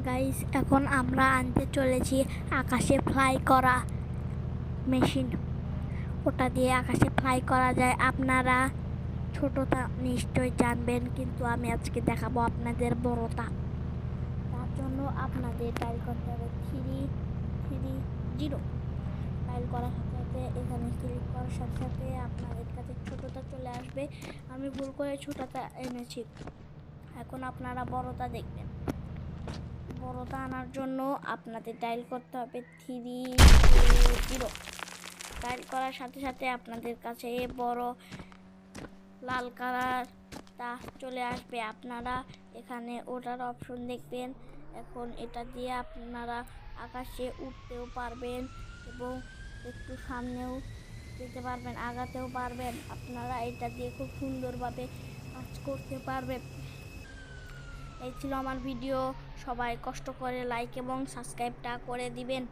Guys, এখন আমরা আনতে চলেছি আকাশে ফ্লাই করা মেশিন। ওটা দিয়ে আকাশে ফ্লাই করা যায়। আপনারা ছোটটা নিশ্চয় জানবেন, কিন্তু আমি আজকে দেখাবো আপনাদের বড়টা। তার জন্য আপনাদের ডায়াল করতে হবে 330। ডায়াল করার সাথে সাথে এখানে ক্লিক করার সাথে সাথে আপনাদের কাছে ছোটটা চলে আসবে। আমি ভুল করে ছোটটা এনেছি, এখন আপনারা বড়টা দেখবেন। বড়টা আনার জন্য আপনাদের ডায়াল করতে হবে 320। ডায়াল করার সাথে সাথে আপনাদের কাছে বড় লাল কালারটা চলে আসবে। আপনারা এখানে ওটার অপশন দেখবেন। এখন এটা দিয়ে আপনারা আকাশে উঠতেও পারবেন এবং একটু সামনেও যেতে পারবেন, আগাতেও পারবেন। আপনারা এটা দিয়ে খুব সুন্দরভাবে কাজ করতে পারবেন। এই ছিল আমার ভিডিও। সবাই কষ্ট করে লাইক এবং সাবস্ক্রাইবটা করে দিবেন।